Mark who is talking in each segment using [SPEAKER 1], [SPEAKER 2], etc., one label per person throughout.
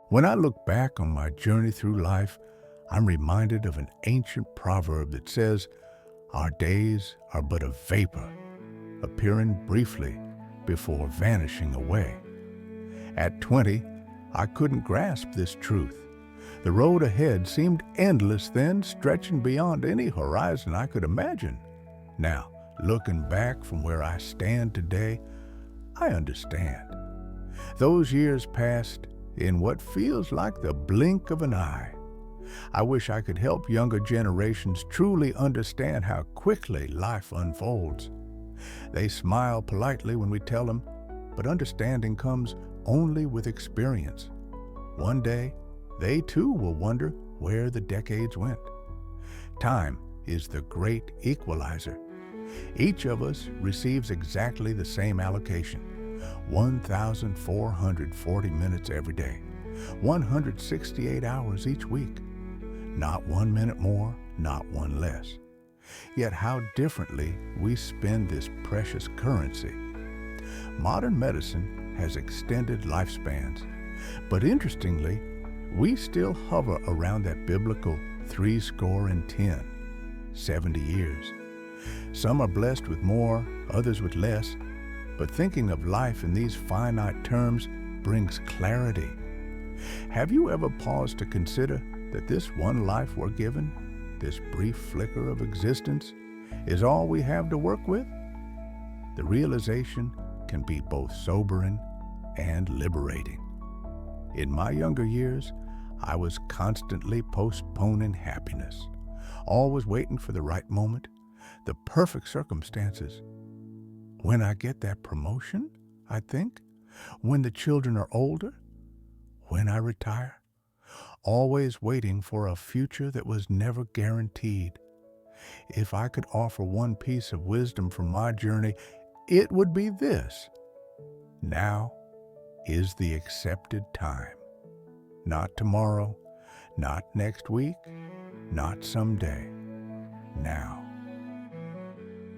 [SPEAKER 1] When I look back on my journey through life, I'm reminded of an ancient proverb that says, "Our days are but a vapor, appearing briefly before vanishing away." At 20, I couldn't grasp this truth. The road ahead seemed endless then, stretching beyond any horizon I could imagine. Now, looking back from where I stand today, I understand. Those years passed in what feels like the blink of an eye. I wish I could help younger generations truly understand how quickly life unfolds. They smile politely when we tell them, but understanding comes only with experience. One day, they too will wonder where the decades went. Time is the great equalizer. Each of us receives exactly the same allocation, 1,440 minutes every day, 168 hours each week. Not 1 minute more, not one less. Yet how differently we spend this precious currency. Modern medicine has extended lifespans, but interestingly, we still hover around that biblical 70 years. Some are blessed with more, others with less, but thinking of life in these finite terms brings clarity. Have you ever paused to consider that this one life we're given, this brief flicker of existence, is all we have to work with? The realization can be both sobering and liberating. In my younger years, I was constantly postponing happiness, always waiting for the right moment, the perfect circumstances. When I get that promotion, I think, when the children are older, when I retire, always waiting for a future that was never guaranteed. If I could offer one piece of wisdom from my journey, it would be this: now is the accepted time. Not tomorrow, not next week, not someday. Now.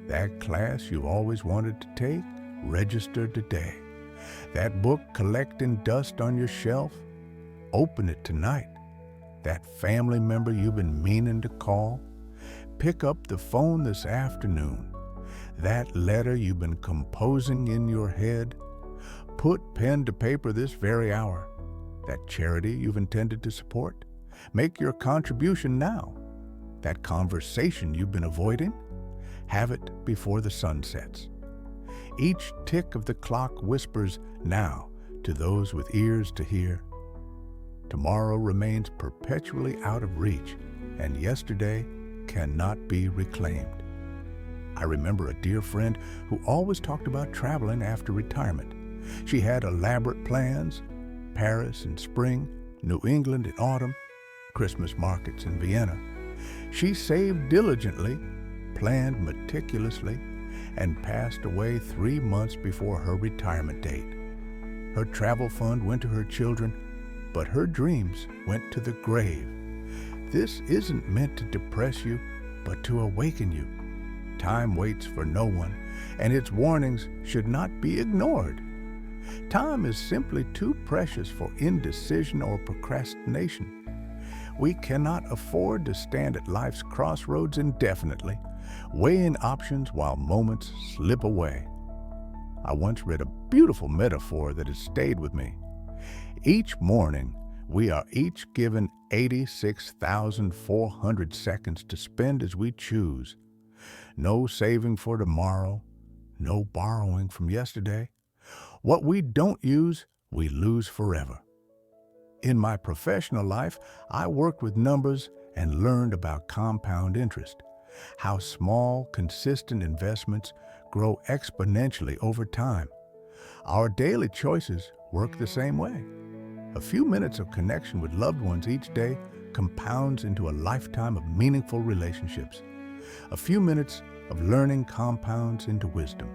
[SPEAKER 1] That class you've always wanted to take, register today. That book collecting dust on your shelf, open it tonight. That family member you've been meaning to call, pick up the phone this afternoon. That letter you've been composing in your head, put pen to paper this very hour. That charity you've intended to support, make your contribution now. That conversation you've been avoiding, have it before the sun sets. Each tick of the clock whispers now to those with ears to hear. Tomorrow remains perpetually out of reach, and yesterday cannot be reclaimed. I remember a dear friend who always talked about traveling after retirement. She had elaborate plans: Paris in spring, New England in autumn, Christmas markets in Vienna. She saved diligently, planned meticulously, and passed away 3 months before her retirement date. Her travel fund went to her children, but her dreams went to the grave. This isn't meant to depress you, but to awaken you. Time waits for no one, and its warnings should not be ignored. Time is simply too precious for indecision or procrastination. We cannot afford to stand at life's crossroads indefinitely, weighing options while moments slip away. I once read a beautiful metaphor that has stayed with me. Each morning, we are each given 86,400 seconds to spend as we choose. No saving for tomorrow, no borrowing from yesterday. What we don't use, we lose forever. In my professional life, I worked with numbers and learned about compound interest, how small, consistent investments grow exponentially over time. Our daily choices work the same way. A few minutes of connection with loved ones each day compounds into a lifetime of meaningful relationships. A few minutes of learning compounds into wisdom.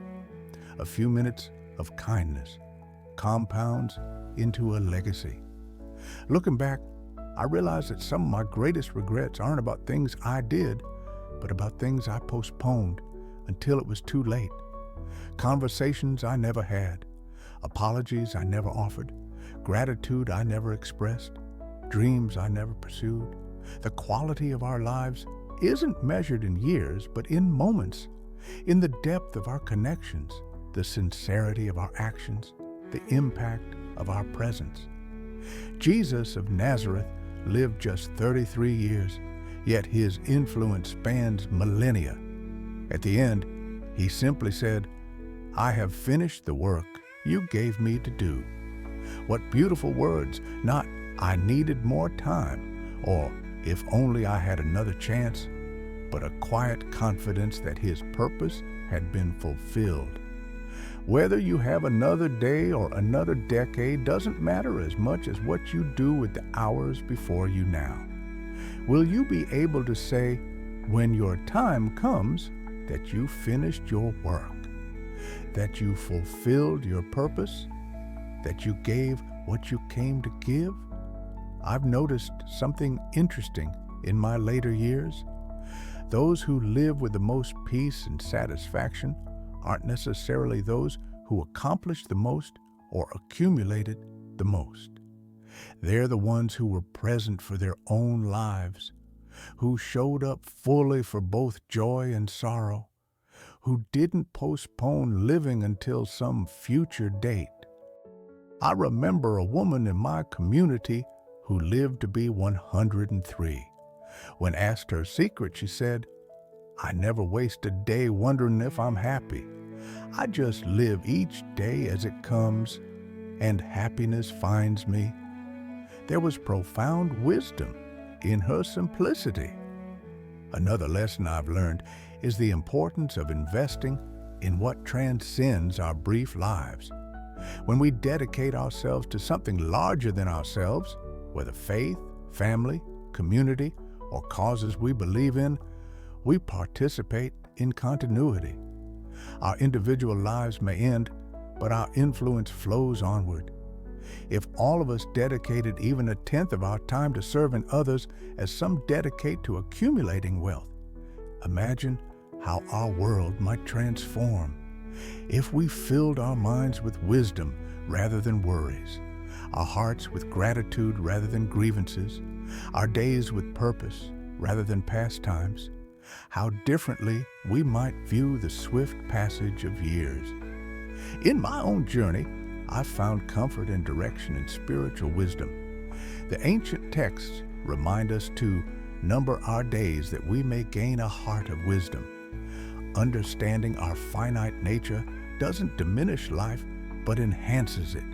[SPEAKER 1] A few minutes of kindness compounds into a legacy. Looking back, I realize that some of my greatest regrets aren't about things I did, but about things I postponed until it was too late. Conversations I never had, apologies I never offered, gratitude I never expressed, dreams I never pursued. The quality of our lives isn't measured in years, but in moments, in the depth of our connections, the sincerity of our actions, the impact of our presence. Jesus of Nazareth lived just 33 years, yet his influence spans millennia. At the end, he simply said, "I have finished the work you gave me to do." What beautiful words, not "I needed more time," or "if only I had another chance," but a quiet confidence that his purpose had been fulfilled. Whether you have another day or another decade doesn't matter as much as what you do with the hours before you now. Will you be able to say, when your time comes, that you finished your work, that you fulfilled your purpose, that you gave what you came to give? I've noticed something interesting in my later years. Those who live with the most peace and satisfaction aren't necessarily those who accomplished the most or accumulated the most. They're the ones who were present for their own lives, who showed up fully for both joy and sorrow, who didn't postpone living until some future date. I remember a woman in my community who lived to be 103. When asked her secret, she said, "I never waste a day wondering if I'm happy. I just live each day as it comes, and happiness finds me." There was profound wisdom in her simplicity. Another lesson I've learned is the importance of investing in what transcends our brief lives. When we dedicate ourselves to something larger than ourselves, whether faith, family, community, or causes we believe in, we participate in continuity. Our individual lives may end, but our influence flows onward. If all of us dedicated even a tenth of our time to serving others as some dedicate to accumulating wealth, imagine how our world might transform. If we filled our minds with wisdom rather than worries, our hearts with gratitude rather than grievances, our days with purpose rather than pastimes, how differently we might view the swift passage of years. In my own journey, I've found comfort and direction in spiritual wisdom. The ancient texts remind us to number our days that we may gain a heart of wisdom. Understanding our finite nature doesn't diminish life, but enhances it,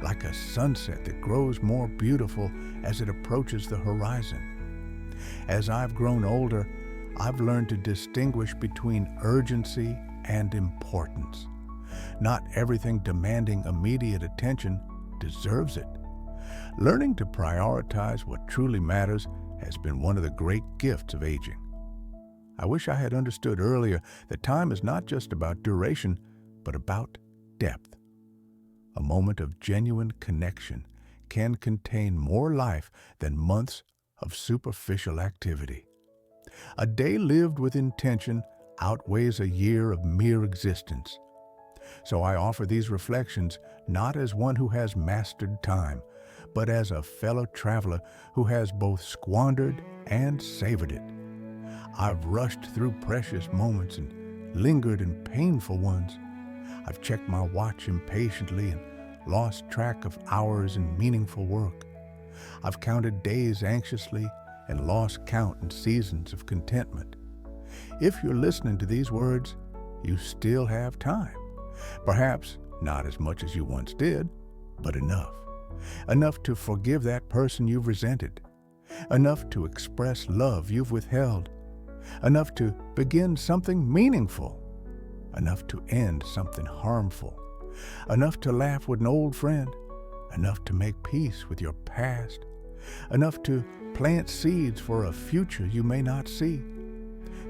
[SPEAKER 1] like a sunset that grows more beautiful as it approaches the horizon. As I've grown older, I've learned to distinguish between urgency and importance. Not everything demanding immediate attention deserves it. Learning to prioritize what truly matters has been one of the great gifts of aging. I wish I had understood earlier that time is not just about duration, but about depth. A moment of genuine connection can contain more life than months of superficial activity. A day lived with intention outweighs a year of mere existence. So I offer these reflections not as one who has mastered time, but as a fellow traveler who has both squandered and savored it. I've rushed through precious moments and lingered in painful ones. I've checked my watch impatiently and lost track of hours in meaningful work. I've counted days anxiously and lost count in seasons of contentment. If you're listening to these words, you still have time. Perhaps not as much as you once did, but enough. Enough to forgive that person you've resented. Enough to express love you've withheld. Enough to begin something meaningful. Enough to end something harmful. Enough to laugh with an old friend. Enough to make peace with your past. Enough to plant seeds for a future you may not see.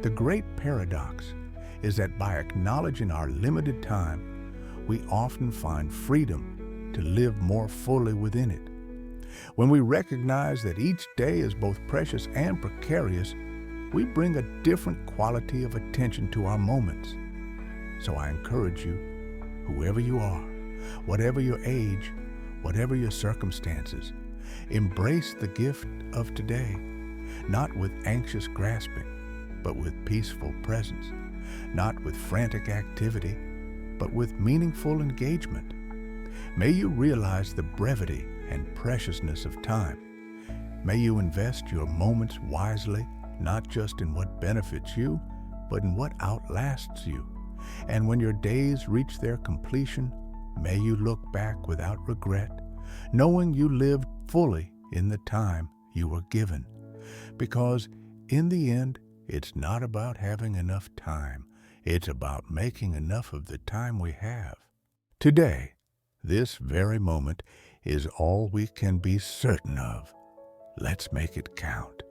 [SPEAKER 1] The great paradox is that by acknowledging our limited time, we often find freedom to live more fully within it. When we recognize that each day is both precious and precarious, we bring a different quality of attention to our moments. So I encourage you, whoever you are, whatever your age, whatever your circumstances, embrace the gift of today, not with anxious grasping, but with peaceful presence, not with frantic activity, but with meaningful engagement. May you realize the brevity and preciousness of time. May you invest your moments wisely, not just in what benefits you, but in what outlasts you. And when your days reach their completion, may you look back without regret, knowing you lived fully in the time you were given. Because in the end, it's not about having enough time. It's about making enough of the time we have. Today, this very moment, is all we can be certain of. Let's make it count.